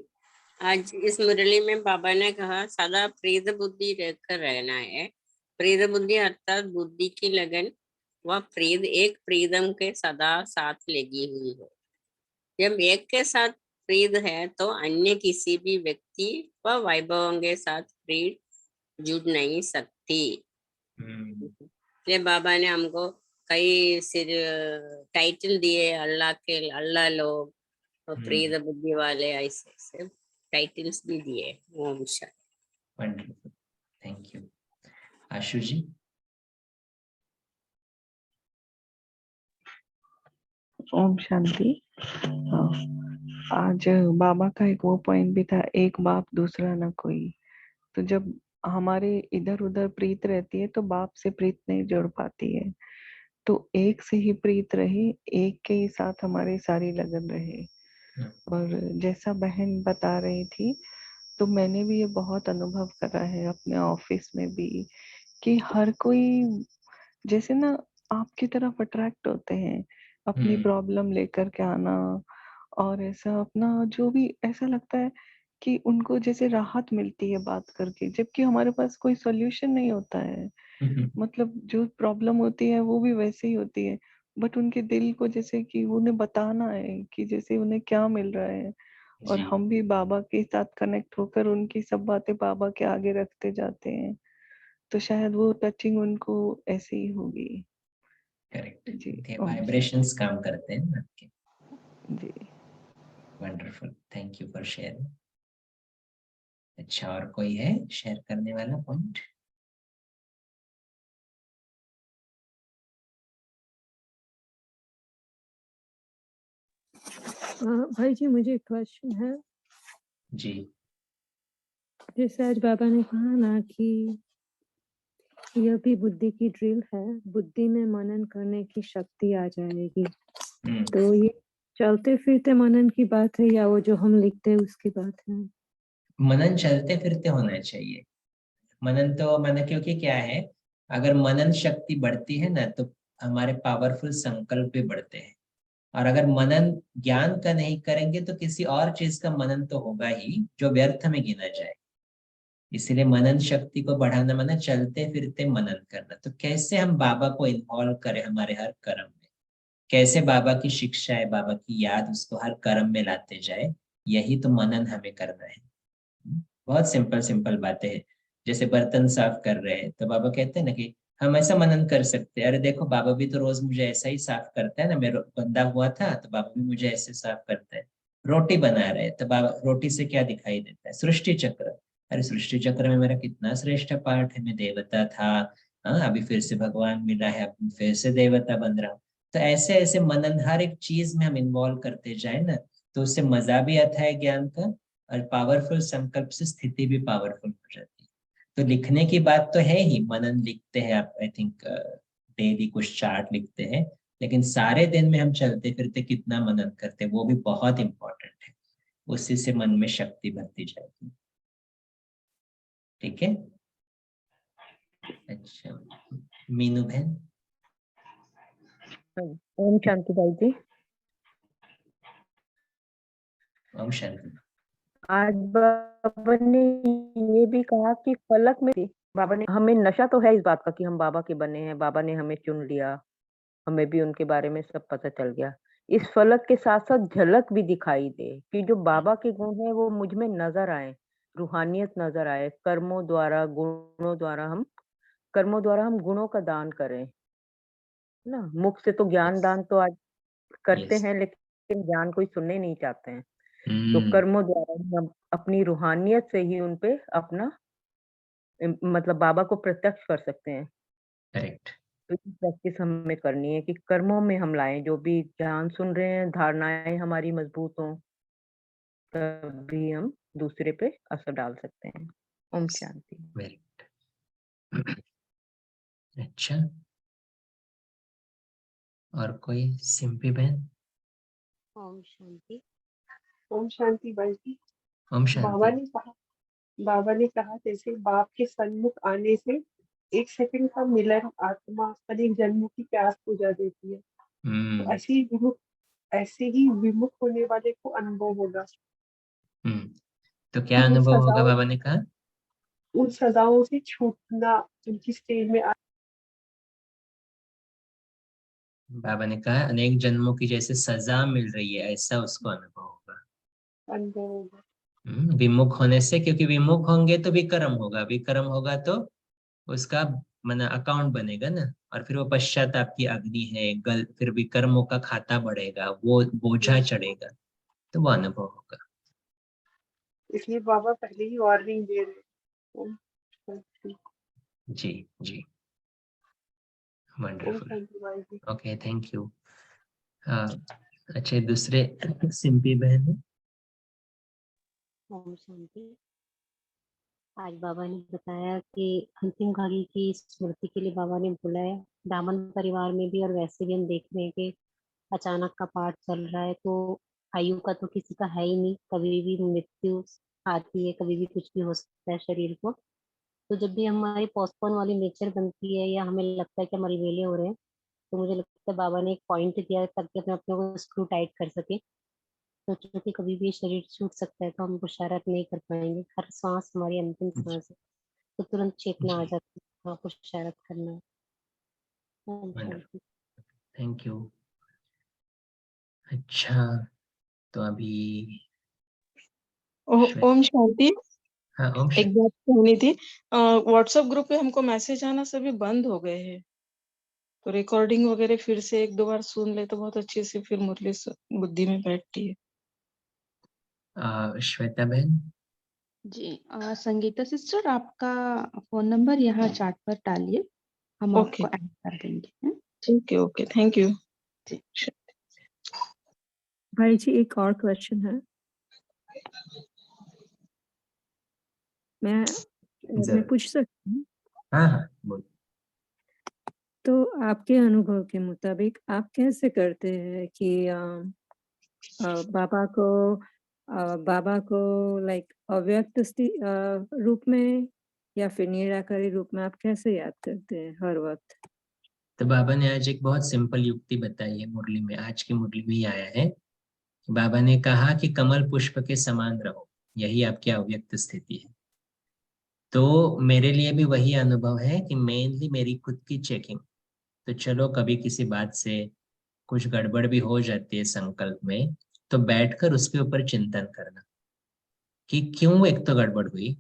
आज इस मुरली में बाबा ने कहा सदा प्रीत बुद्धि रहकर रहना है। प्रीत बुद्धि अर्थात बुद्धि की लगन, वह प्रीत एक प्रीतम के सदा साथ लगी हुई हो। जब एक के साथ प्रीत है तो अन्य किसी भी व्यक्ति व वैभवों के साथ प्रीत जुड़ नहीं सकती। ये बाबा ने हमको कई सिर टाइटल दिए, अल्लाह के अल्लाह लोग, प्रीत बुद्धि वाले, ऐसे ऐसे टाइटल्स भी दिए। ओम शांति। Wonderful, thank you. Ashu ji. ओम शांति। आज बाबा का एक वो पॉइंट भी था, एक बाप दूसरा ना कोई। तो जब हमारे इधर उधर प्रीत रहती है तो बाप से प्रीत नहीं जुड़ पाती है, तो एक से ही प्रीत रहे, एक के ही साथ हमारी सारी लगन रहे। और जैसा बहन बता रही थी, तो मैंने भी ये बहुत अनुभव करा है अपने ऑफिस में भी, कि हर कोई जैसे ना आपकी तरफ अट्रैक्ट होते हैं, अपनी प्रॉब्लम लेकर के आना, और ऐसा अपना जो भी ऐसा लगता है कि उनको जैसे राहत मिलती है बात करके, जबकि हमारे पास कोई सॉल्यूशन नहीं होता है। मतलब जो प्रॉब्लम होती है वो भी वैसे ही होती है, बट उनके दिल को जैसे कि उन्हें बताना है कि जैसे उन्हें क्या मिल रहा है, और जी हम भी बाबा के साथ कनेक्ट होकर उनकी सब बातें बाबा के आगे रखते जाते हैं, तो शायद वो टचिंग उनको ऐसे ही होगी। करेक्ट, जी ये ओम वाइब्रेशंस काम करते हैं ना आपके। जी। Wonderful, thank you for sharing. अच्छा, और कोई है शेयर करने वाला पॉइंट? भाई जी मुझे एक क्वेश्चन है। जी जैसे आज बाबा ने कहा ना कि यह भी बुद्धि की ड्रिल है, बुद्धि में मनन करने की शक्ति आ जाएगी। तो ये चलते फिरते मनन की बात है या वो जो हम लिखते हैं उसकी बात है? मनन चलते फिरते होना चाहिए। मनन तो मैंने, क्योंकि क्या है, अगर मनन शक्ति बढ़ती है ना तो हमारे पावरफुल संकल्प भी बढ़ते हैं। और अगर मनन ज्ञान का नहीं करेंगे तो किसी और चीज का मनन तो होगा ही जो व्यर्थ में गिना जाए। इसलिए मनन शक्ति को बढ़ाना माना चलते फिरते मनन करना। तो कैसे हम बाबा को इन्वॉल्व करें हमारे हर कर्म में, कैसे बाबा की शिक्षा है, बाबा की याद उसको हर कर्म में लाते जाए, यही तो मनन हमें करना है। बहुत सिंपल सिंपल बातें हैं। जैसे बर्तन साफ कर रहे हैं तो बाबा कहते हैं ना कि हम ऐसा मनन कर सकते हैं, अरे देखो बाबा भी तो रोज मुझे ऐसा ही साफ करता है ना, मेरा गंदा हुआ था तो बाबा भी मुझे ऐसे साफ करता है। रोटी बना रहे तो बाबा, रोटी से क्या दिखाई देता है? सृष्टि चक्र। अरे सृष्टि चक्र में मेरा कितना श्रेष्ठ पार्ट है, मैं देवता था, हाँ अभी फिर से भगवान मिला है, अब फिर से देवता बन रहा हूँ। तो ऐसे ऐसे मनन हर एक चीज में हम इन्वॉल्व करते जाए ना, तो उससे मजा भी आता है ज्ञान का, और पावरफुल संकल्प से स्थिति भी पावरफुल हो जाती है। तो लिखने की बात तो है ही, मनन लिखते हैं आप, आई थिंक डेली कुछ चार्ट लिखते हैं, लेकिन सारे दिन में हम चलते फिरते कितना मनन करते हैं वो भी बहुत इंपॉर्टेंट है। उसी से मन में शक्ति भरती जाती है। ठीक है, अच्छा मीनू बहन। ओम शांति भाई जी। ओम शांति। आज बाबा ने ये भी कहा कि फलक में बाबा ने हमें, नशा तो है इस बात का कि हम बाबा के बने हैं, बाबा ने हमें चुन लिया, हमें भी उनके बारे में सब पता चल गया। इस फलक के साथ साथ झलक भी दिखाई दे कि जो बाबा के गुण है वो मुझ में नजर आए, रूहानियत नजर आए, कर्मों द्वारा हम गुणों का दान करें ना। मुख से तो ज्ञान दान तो आज करते यस। हैं, लेकिन ज्ञान कोई सुनने नहीं चाहते हैं। तो कर्मों द्वारा ही हम अपनी रूहानियत से ही उनपे अपना मतलब बाबा को प्रत्यक्ष कर सकते हैं। करेक्ट। तो ये प्रैक्टिस हमें करनी है कि कर्मों में हम लाएं, जो भी ज्ञान सुन रहे हैं, धारणाएं हमारी मजबूत हों, तभी हम दूसरे पे असर डाल सकते हैं। ओम शांति। Very good. अच्छा, और कोई? सिंपी बहन। ओम शांति। ओम शांति भाई जी। ओम बाबा शांति। ने कहा जैसे बाप के सन्मुख आने से एक सेकंड का मिलन आत्मा अनेक जन्मों की प्यास बुझा देती है। तो ऐसे ही विमुख होने वाले को अनुभव होगा तो क्या कि अनुभव होगा? बाबा ने कहा उन सजाओं से छूटना उनकी स्टेज में बाबा ने कहा अनेक जन्मों की जैसे सजा मिल रही है ऐसा उसको अनुभव होगा। अनुभव होगा। विमुख होने से, क्योंकि विमुख होंगे तो विकर्म होगा, विकर्म होगा तो उसका मन अकाउंट बनेगा ना, और फिर वो पश्चाताप की अग्नि है, फिर विकर्मों का खाता बढ़ेगा, वो बोझा चढ़ेगा, तो वो अनुभव होगा। इसलिए बाबा पहले ही वार्निंग दे रहे हैं। जी जी, ओम वंडरफुल। शांति भाई जी। Okay, thank you. अच्छा, दूसरे सिंपी बहन है। ओम शांति। आज बाबा ने बताया कि अंतिम घड़ी की स्मृति के लिए बाबा ने बुलाया। दामन परिवार में भी और वैसे भी हम देख रहे हैं कि अचानक का पाठ चल रहा है, तो आयु का तो किसी का है ही नहीं, कभी भी मृत्यु आती है, कभी भी कुछ भी हो सकता है शरीर को। तो जब भी हमारी पोस्टपोन वाली नेचर बनती है या हमें लगता है कि हम अलबेले हो रहे हैं, तो मुझे लगता है बाबा ने एक पॉइंट दिया है ताकि अपने अपने को स्क्रू टाइट कर सके। तो क्योंकि कभी भी शरीर छूट सकता है तो हम पुरुषार्थ नहीं कर पाएंगे। हर सांस हमारी अंतिम सांस है, तो तुरंत चेतना आ जी, जाती है हाँ पुरुषार्थ करना है। ओम वंडरफुल, शांति। Thank you. अच्छा, तो अभी ओम शांति। हाँ, ओम एक बात कहनी थी, व्हाट्सएप ग्रुप पे हमको मैसेज आना सभी बंद हो गए हैं, तो रिकॉर्डिंग वगैरह फिर से एक दो बार सुन ले तो बहुत अच्छे से फिर मुरली बुद्धि में बैठती है। श्वेता बहन। जी संगीता सिस्टर, आपका फोन नंबर यहाँ चैट पर डालिए, हम ओके आपको ऐड कर देंगे। Okay okay, thank you. भाई जी एक और क्वेश्चन है, मैं पूछ सकती हूँ? हाँ हाँ बोल। तो आपके अनुभव के मुताबिक आप कैसे करते हैं कि बाबा को लाइक अव्यक्त रूप में या फिर निराकारी रूप में आप कैसे याद करते हैं हर वक्त? तो बाबा ने आज एक बहुत सिंपल युक्ति बताई है मुरली में, आज की मुरली में ही आया है। बाबा ने कहा कि कमल पुष्प के समान रहो, यही आपकी अव्यक्त स्थिति है। तो मेरे लिए भी वही अनुभव है कि मेनली मेरी खुद की चेकिंग। तो चलो कभी किसी बात से कुछ गड़बड़ भी हो जाती है संकल्प में, तो बैठकर उसके ऊपर चिंतन करना कि क्यों एक तो गड़बड़ हुई,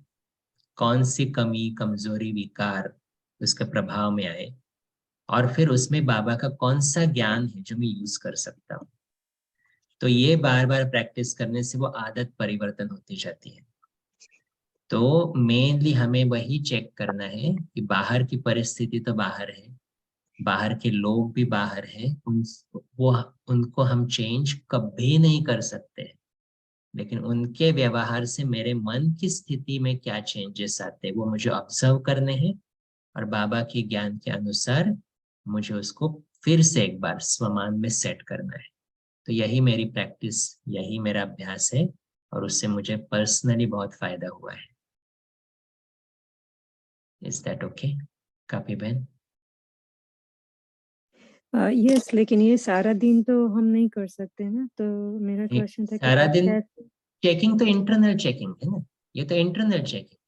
कौन सी कमी कमजोरी विकार उसके प्रभाव में आए, और फिर उसमें बाबा का कौन सा ज्ञान है जो मैं यूज कर सकता हूँ। तो ये बार बार प्रैक्टिस करने से वो आदत परिवर्तन होती जाती है। तो मेनली हमें वही चेक करना है कि बाहर की परिस्थिति तो बाहर है, बाहर के लोग भी बाहर है, उनको हम चेंज कभी नहीं कर सकते हैं, लेकिन उनके व्यवहार से मेरे मन की स्थिति में क्या चेंजेस आते हैं वो मुझे ऑब्जर्व करने हैं, और बाबा के ज्ञान के अनुसार मुझे उसको फिर से एक बार स्वमान में सेट करना है। तो यही मेरी प्रैक्टिस, यही मेरा अभ्यास है, और उससे मुझे पर्सनली बहुत फायदा हुआ है। इज दैट ओके काफी बहन? यस, लेकिन ये सारा दिन तो हम नहीं कर सकते ना, तो मेरा क्वेश्चन था कि सारा आप दिन कैसे? चेकिंग तो इंटरनल चेकिंग है ना, ये तो इंटरनल चेकिंग।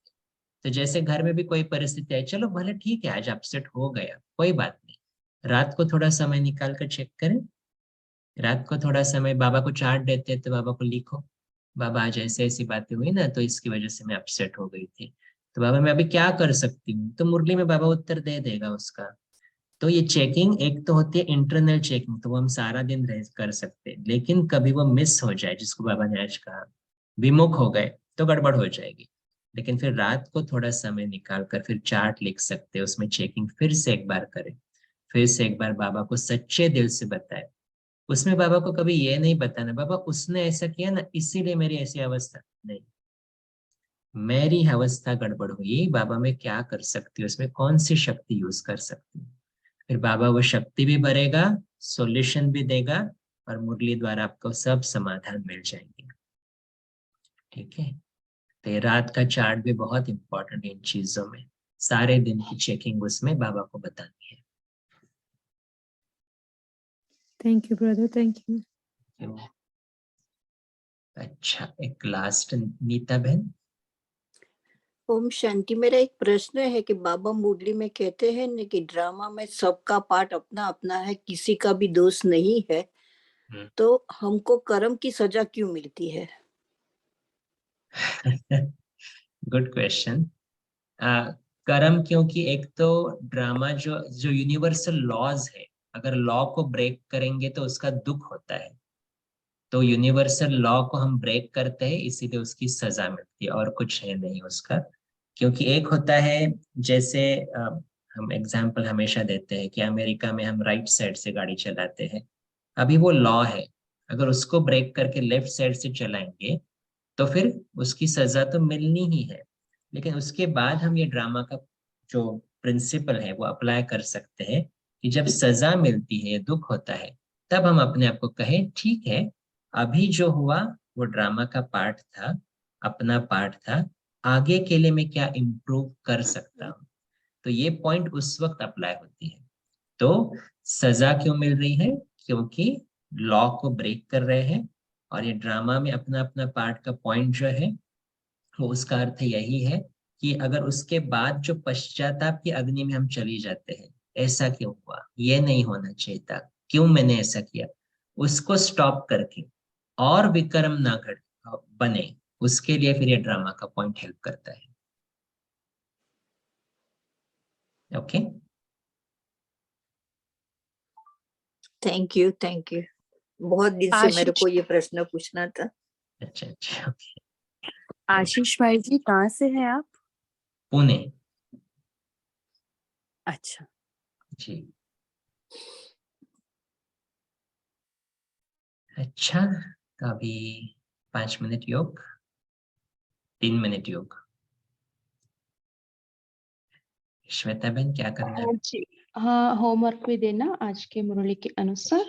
तो जैसे घर में भी कोई परिस्थिति है, चलो भले ठीक है आज अपसेट हो गया, कोई बात नहीं, रात को थोड़ा समय निकाल कर चेक करें। रात को थोड़ा समय बाबा को चार्ट देते हैं तो बाबा को लिखो, बाबा आज ऐसे ऐसी बातें हुई ना, तो इसकी वजह से मैं अपसेट हो गई थी, तो बाबा मैं अभी क्या कर सकती हूँ, तो मुरली में बाबा उत्तर दे देगा उसका। तो ये चेकिंग एक तो होती है इंटरनल चेकिंग, तो वो हम सारा दिन रह कर सकते हैं, लेकिन कभी वो मिस हो जाए, जिसको बाबा ने आज कहा विमुख हो गए, तो गड़बड़ हो जाएगी। लेकिन फिर रात को थोड़ा समय निकाल कर फिर चार्ट लिख सकते हैं, उसमें चेकिंग फिर से एक बार करें, फिर से एक बार बाबा को सच्चे दिल से बताए। उसमें बाबा को कभी ये नहीं बताना बाबा उसने ऐसा किया ना इसीलिए मेरी ऐसी अवस्था नहीं, मेरी अवस्था गड़बड़ हुई, बाबा मैं क्या कर सकती हूँ, उसमें कौन सी शक्ति यूज कर सकती हूँ। फिर बाबा वो शक्ति भी भरेगा, सॉल्यूशन भी देगा, और मुरली द्वारा आपको सब समाधान मिल जाएंगे। ठीक है, तो ये रात का चार्ट भी बहुत इंपॉर्टेंट है इन चीजों में, सारे दिन की चेकिंग उसमें बाबा को बतानी है। Thank you brother, thank you. अच्छा, एक लास्ट नीता बहन। ओम शांति। मेरा एक प्रश्न है कि बाबा मुरली में कहते हैं न कि ड्रामा में सबका पार्ट अपना अपना है, किसी का भी दोष नहीं है, तो हमको कर्म की सजा क्यों मिलती है? Good question. कर्म, क्योंकि एक तो ड्रामा जो यूनिवर्सल लॉज है, अगर लॉ को ब्रेक करेंगे तो उसका दुख होता है, तो यूनिवर्सल लॉ को हम ब्रेक करते हैं इसीलिए उसकी सजा मिलती है, और कुछ है नहीं उसका। क्योंकि एक होता है जैसे हम एग्जाम्पल हमेशा देते हैं कि अमेरिका में हम राइट साइड से गाड़ी चलाते हैं, अभी वो लॉ है, अगर उसको ब्रेक करके लेफ्ट साइड से चलाएंगे तो फिर उसकी सजा तो मिलनी ही है। लेकिन उसके बाद हम ये ड्रामा का जो प्रिंसिपल है वो अप्लाई कर सकते हैं कि जब सजा मिलती है, दुख होता है, तब हम अपने आप को कहें ठीक है, अभी जो हुआ वो ड्रामा का पार्ट था, अपना पार्ट था, आगे के लिए मैं क्या इम्प्रूव कर सकता हूँ। तो ये पॉइंट उस वक्त अप्लाई होती है। तो सजा क्यों मिल रही है? क्योंकि लॉ को ब्रेक कर रहे हैं, और ये ड्रामा में अपना अपना पार्ट का पॉइंट जो है वो उसका अर्थ यही है कि अगर उसके बाद जो पश्चाताप की अग्नि में हम चली जाते हैं, ऐसा क्यों हुआ, ये नहीं होना चाहिए था, क्यों मैंने ऐसा किया, उसको स्टॉप करके और विक्रम ना बने, उसके लिए फिर ये ड्रामा का पॉइंट हेल्प करता है। Okay, thank you, thank you. बहुत दिन से मेरे को ये प्रश्न पूछना था। अच्छा अच्छा। आशीष भाई जी कहाँ से हैं आप? पुणे। अच्छा जी। अच्छा, तो अभी 5 मिनट योग, 3 मिनट योग। श्वेता बहन क्या करना है? जी हाँ, होमवर्क भी देना आज के मुरली के अनुसार।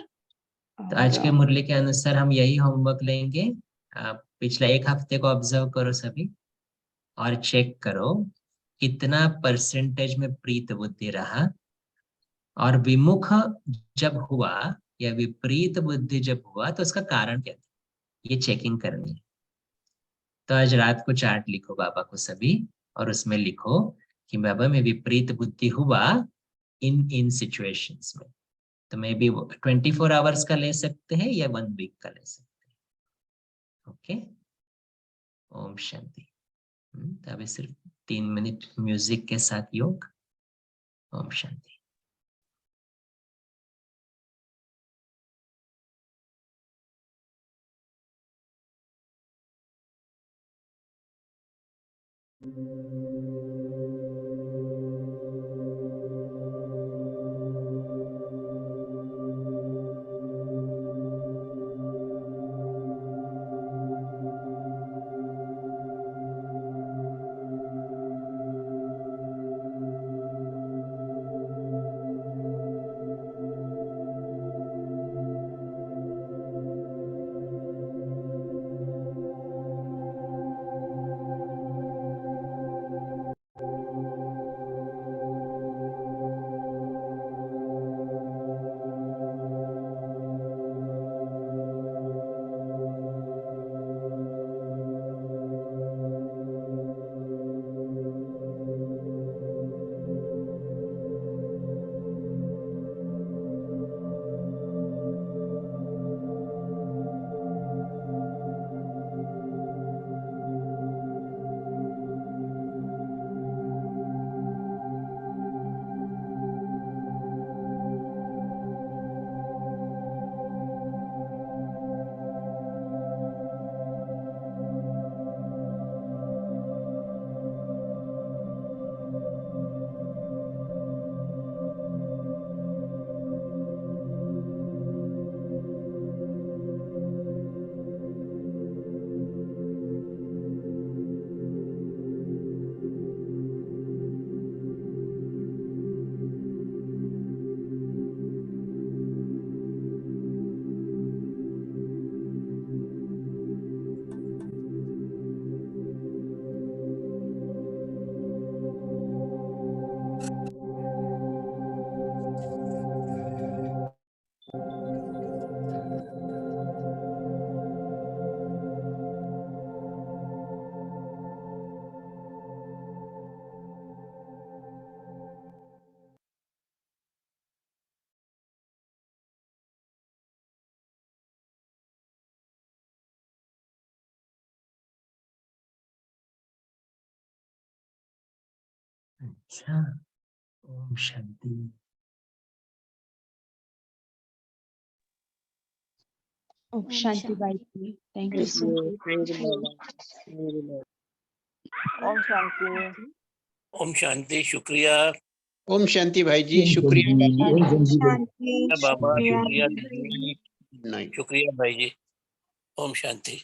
तो आज के मुरली के अनुसार हम यही होमवर्क लेंगे। आप पिछला 1 हफ्ते को ऑब्जर्व करो सभी और चेक करो कितना परसेंटेज में प्रीत बुद्धि रहा, और विमुख जब हुआ या विपरीत बुद्धि जब हुआ तो उसका कारण क्या था, ये चेकिंग करनी है। तो आज रात को चार्ट लिखो बाबा को सभी, और उसमें लिखो कि बाबा में विपरीत बुद्धि हुआ इन सिचुएशंस में। तो मे बी 24 आवर्स का ले सकते हैं या 1 वीक का ले सकते हैं। ओके, ओम शांति। तो अभी सिर्फ 3 मिनट म्यूजिक के साथ योग। ओम शांति। अच्छा, ओम शांति। ओम शांति भाई जी, thank you so thank you बाबा। ओम शांति। ओम शांति, शुक्रिया। ओम शांति भाई जी, शुक्रिया शांति, बाबा, शुक्रिया। शुक्रिया दीदी, शुक्रिया भाई जी। ओम शांति।